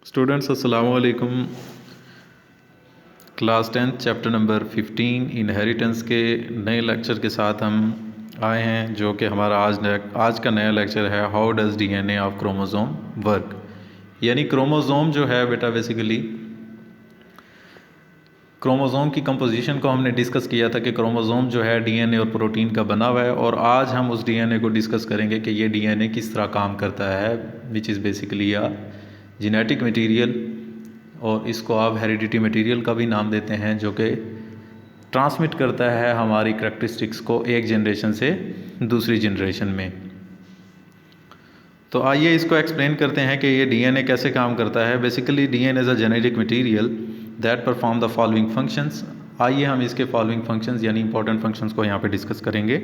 Students अस्सलाम वालेकुम। Class 10 chapter number 15 inheritance के नए लेक्चर के साथ हम आए हैं, जो कि हमारा आज का नया लेक्चर है how does DNA of chromosome work. यानी क्रोमोसोम जो है बेटा बेसिकली क्रोमोसोम की कंपोजिशन को हमने डिस्कस किया था कि क्रोमोसोम जो है डीएनए और प्रोटीन का बना हुआ है, और आज हम उस डीएनए को डिस्कस करेंगे कि ये डीएनए किस तरह काम करता है, which is basically a genetic material, और इसको आप हेरिडिटी मटेरियल का भी नाम देते हैं, जो कि ट्रांसमिट करता है हमारी करैक्टरिस्टिक्स को एक जनरेशन से दूसरी जनरेशन में। तो आइए इसको एक्सप्लेन करते हैं कि ये डीएनए कैसे काम करता है। Basically DNA is a genetic material that perform the following functions. आइए हम इसके फॉलोइंग फंक्शंस यानी इंपॉर्टेंट फंक्शंस को यहाँ पे डिस्कस करेंगे।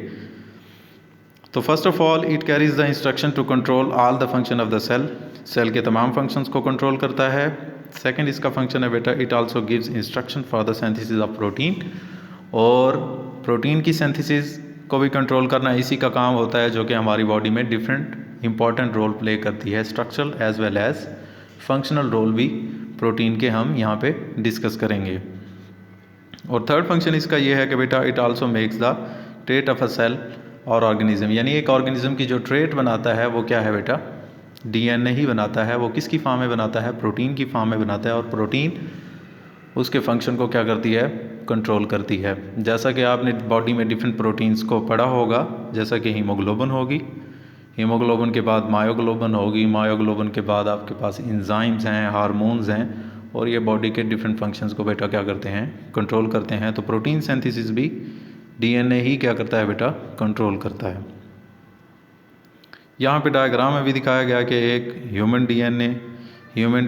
तो first of all it carries the instruction to control all the function of the cell. Cell के तमाम फंक्शंस को कंट्रोल करता है। सेकंड इसका फंक्शन है बेटा, it also gives instruction for the synthesis of protein, और प्रोटीन की सिंथेसिस को भी कंट्रोल करना इसी का काम होता है, जो कि हमारी बॉडी में डिफरेंट इंपॉर्टेंट रोल प्ले करती है, structural as well as functional role भी प्रोटीन के हम यहाँ पे डिस्कस करेंगे। और थर्ड फंक्शन इसका ये है कि बेटा it also makes the trait of a cell और ऑर्गेनिज्म, यानी एक ऑर्गेनिज्म की जो ट्रेट बनाता है वो क्या है बेटा, डीएनए ही बनाता है। वो किसकी फॉर्म में बनाता है, प्रोटीन की फॉर्म में बनाता है, और प्रोटीन उसके फंक्शन को क्या करती है, कंट्रोल करती है। जैसा कि आपने बॉडी में डिफरेंट प्रोटीन्स को पढ़ा होगा, जैसा कि हीमोग्लोबिन होगी, हीमोग्लोबिन के बाद मायोग्लोबिन होगी, मायोग्लोबिन के बाद आपके पास इंजाइम्स हैं, हार्मोन्स हैं, और ये बॉडी के डिफरेंट फंक्शंस को बेटा क्या करते हैं, कंट्रोल करते हैं। तो प्रोटीन सिंथेसिस भी डीएनए ही क्या करता है बेटा, कंट्रोल करता है। यहाँ पे डायग्राम में भी दिखाया गया कि एक ह्यूमन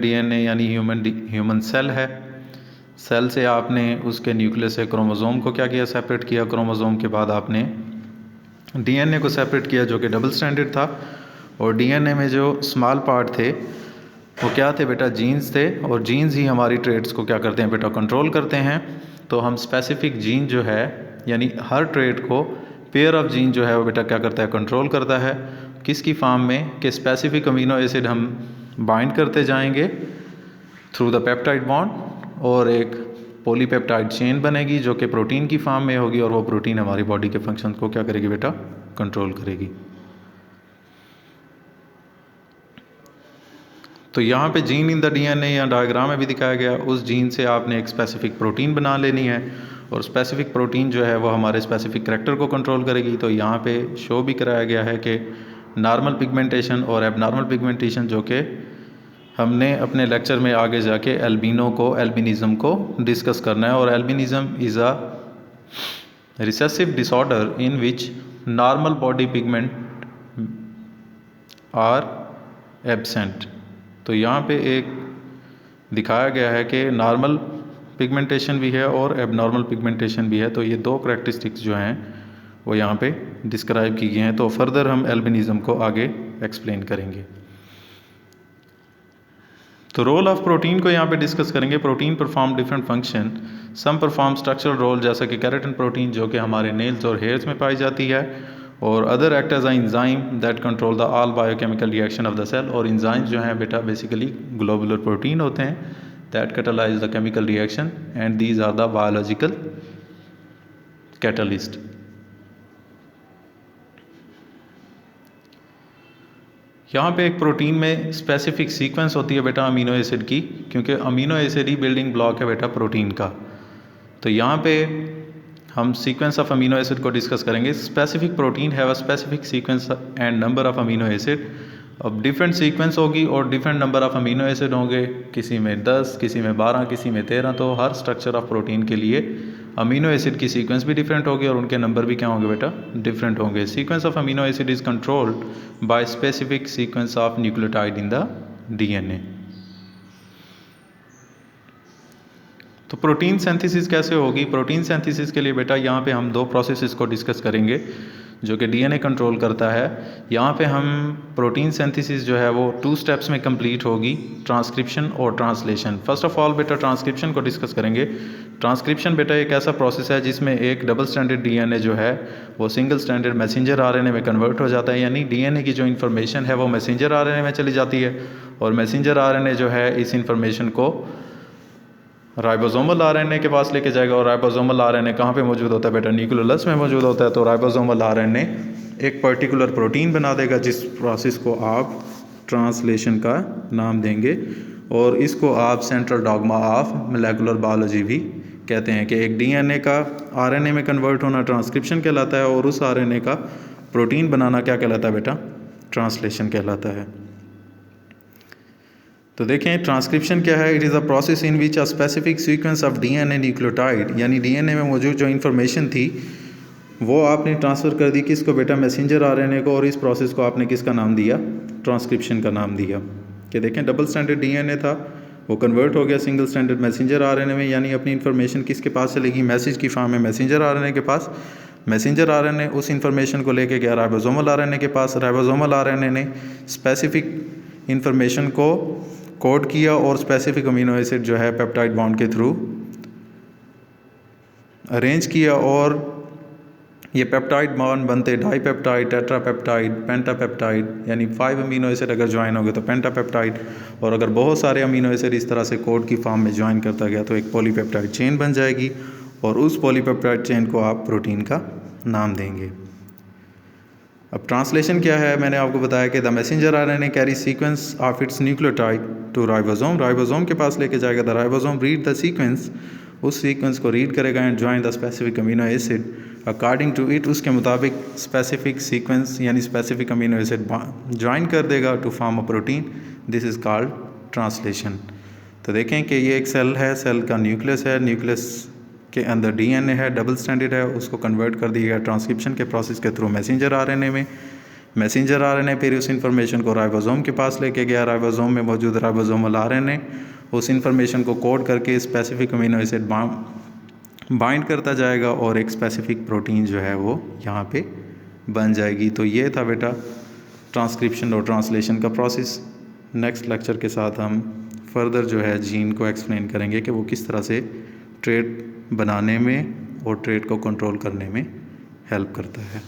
डीएनए यानी ह्यूमन सेल है। सेल से आपने उसके न्यूक्लियस से क्रोमोसोम को क्या किया, सेपरेट किया। क्रोमोसोम के बाद आपने डीएनए को सेपरेट किया, जो कि डबल स्टैंडर्ड था। और डीएनए में जो स्मॉल पार्ट थे वो क्या थे बेटा, जीन्स थे, और जीन्स ही हमारी ट्रेट्स को क्या करते हैं बेटा, कंट्रोल करते हैं। तो हम स्पेसिफिक जीन जो है, यानी हर ट्रेट को पेयर ऑफ जीन जो है वो बेटा क्या करता है, कंट्रोल करता है। किसकी फॉर्म में, कि स्पेसिफिक अमीनो एसिड हम बाइंड करते जाएंगे थ्रू द पेप्टाइड बॉन्ड, और एक पॉलीपेप्टाइड चेन बनेगी जो कि प्रोटीन की फॉर्म में होगी, और वो प्रोटीन हमारी बॉडी के फंक्शन को क्या करेगी बेटा, कंट्रोल करेगी। तो यहाँ पे जीन इन द डीएनए या डायग्राम में भी दिखाया गया, उस जीन से आपने एक स्पेसिफिक प्रोटीन बना लेनी है, और स्पेसिफिक प्रोटीन जो है वो हमारे स्पेसिफिक करैक्टर को कंट्रोल करेगी। तो यहाँ पे शो भी कराया गया है कि नॉर्मल पिगमेंटेशन और एबनॉर्मल पिगमेंटेशन, जो कि हमने अपने लेक्चर में आगे जाके एल्बिनिज़म को डिस्कस करना है। और albinism is a recessive disorder in which normal body pigment are absent. तो यहाँ पे एक दिखाया गया है कि नॉर्मल पिगमेंटेशन भी है और एबनॉर्मल पिगमेंटेशन भी है। तो ये दो करैक्टरिस्टिक्स जो हैं वो यहाँ पे डिस्क्राइब की गई हैं। तो फर्दर हम एल्बिनिज़म को आगे एक्सप्लेन करेंगे। तो रोल ऑफ प्रोटीन को यहाँ पे डिस्कस करेंगे। प्रोटीन परफॉर्म डिफरेंट फंक्शन, सम परफॉर्म स्ट्रक्चरल रोल, जैसा कि केराटिन प्रोटीन जो कि हमारे नेल्स और हेयर्स में पाई जाती है, और other act as a enzyme that control the all biochemical reaction of the cell. और इंजाइम्स जो हैं बेटा बेसिकली ग्लोबुलर प्रोटीन होते हैं that catalyse the chemical reaction, and these are the biological catalyst. यहाँ पे एक प्रोटीन में स्पेसिफिक सीक्वेंस होती है बेटा अमीनो एसिड की, क्योंकि अमीनो एसिड ही बिल्डिंग ब्लॉक है बेटा प्रोटीन का। तो यहाँ पे हम सीक्वेंस ऑफ अमीनो एसिड को डिस्कस करेंगे। Specific protein have a specific sequence and number of amino acid. अब डिफरेंट सीक्वेंस होगी और different number of amino acid होंगे, किसी में 10, किसी में 12, किसी में 13। तो हर स्ट्रक्चर ऑफ प्रोटीन के लिए अमीनो एसिड की सीक्वेंस भी डिफरेंट होगी, और उनके नंबर भी क्या होंगे बेटा, डिफरेंट होंगे। Sequence of amino acid is controlled by specific sequence of nucleotide in the DNA. तो प्रोटीन सिंथेसिस कैसे होगी, प्रोटीन सिंथेसिस के लिए बेटा यहाँ पे हम दो प्रोसेसेस को डिस्कस करेंगे। जो कि डीएनए कंट्रोल करता है। यहाँ पे हम प्रोटीन सिंथेसिस जो है वो 2 स्टेप्स में कंप्लीट होगी, ट्रांसक्रिप्शन और ट्रांसलेशन। फर्स्ट ऑफ ऑल बेटा ट्रांसक्रिप्शन को डिस्कस करेंगे। ट्रांसक्रिप्शन बेटा एक ऐसा प्रोसेस है जिसमें एक डबल स्टैंडर्ड डीएनए जो है वो सिंगल स्टैंडर्ड मैसेंजर आरएनए में कन्वर्ट हो जाता है, यानी डीएनए की जो इन्फॉर्मेशन है वो मैसेंजर आरएनए में चली जाती है और मैसेंजर आरएनए जो है इस इन्फॉर्मेशन को राइबोसोमल आरएनए के पास लेके जाएगा। और राइबोसोमल आरएनए कहाँ पे मौजूद होता है बेटा? न्यूक्लियोलस में मौजूद होता है। तो राइबोसोमल आरएनए एक पर्टिकुलर प्रोटीन बना देगा जिस प्रोसेस को आप ट्रांसलेशन का नाम देंगे, और इसको आप central dogma of molecular biology भी कहते हैं कि एक डीएनए का आरएनए में कन्वर्ट होना ट्रांसक्रिप्शन कहलाता है और उस आरएनए का प्रोटीन बनाना क्या कहलाता है बेटा? ट्रांसलेशन कहलाता है। तो देखें ट्रांसक्रिप्शन क्या है? It is a process in which a specific sequence of DNA nucleotide, यानी डीएनए में मौजूद जो इन्फॉर्मेशन थी वो आपने ट्रांसफ़र कर दी किसको बेटा? मैसेंजर आरएनए को, और इस प्रोसेस को आपने किसका नाम दिया? ट्रांसक्रिप्शन का नाम दिया। कि देखें डबल स्टैंडर्ड डीएनए था, वो कन्वर्ट हो गया सिंगल स्टैंडर्ड मैसेंजर आरएनए में, यानी अपनी इन्फॉर्मेशन किसके पास चलेगी? मैसेज की फॉर्म में मैसेंजर आरएनए के पास। मैसेंजर आरएनए उस इन्फॉर्मेशन को लेके गया राइबोसोमल आरएनए के पास। राइबोसोमल आरएनए ने स्पेसिफिक इन्फॉर्मेशन को कोड किया और स्पेसिफिक अमीनो एसिड जो है पेप्टाइड बॉन्ड के थ्रू अरेंज किया, और ये पेप्टाइड बॉन्ड बनते डाईपेप्टाइड, टेट्रापेप्टाइड, पेंटापेप्टाइड, यानी 5 अमीनो एसिड अगर ज्वाइन हो गए तो पेंटापेप्टाइड, और अगर बहुत सारे अमीनो एसिड इस तरह से कोड की फॉर्म में ज्वाइन करता गया तो एक पॉलीपेप्टाइड चेन बन जाएगी, और उस पॉलीपेप्टाइड चेन को आप प्रोटीन का नाम देंगे। अब ट्रांसलेशन क्या है? मैंने आपको बताया कि the messenger RNA carry sequence of its nucleotide to ribosome. Ribosome के पास लेके जाएगा। The ribosome read the sequence, उस सीक्वेंस को रीड करेगा and join the specific amino acid according to it, उसके मुताबिक स्पेसिफिक सीक्वेंस यानी स्पेसिफिक अमीनो एसिड ज्वाइन कर देगा to form a protein. This is called translation. तो देखें कि ये एक सेल है, सेल का न्यूक्लियस है, न्यूक्लियस के अंदर डीएनए है, डबल स्टैंडर्ड है, उसको कन्वर्ट कर दिया गया ट्रांसक्रिप्शन के प्रोसेस के थ्रू मैसेंजर आरएनए में। मैसेंजर आरएनए फिर उस इन्फॉर्मेशन को राइबोसोम के पास लेके गया। राइबोसोम में मौजूद राइबोसोमल आरएनए उस इन्फॉर्मेशन को कोड करके स्पेसिफिक अमीनो एसिड बाइंड करता जाएगा और एक स्पेसिफिक प्रोटीन जो है वो यहाँ पे बन जाएगी। तो ये था बेटा ट्रांसक्रिप्शन और ट्रांसलेशन का प्रोसेस। नेक्स्ट लेक्चर के साथ हम फर्दर जो है जीन को एक्सप्लेन करेंगे कि वो किस तरह से ट्रेट बनाने में और ट्रेट को कंट्रोल करने में हेल्प करता है।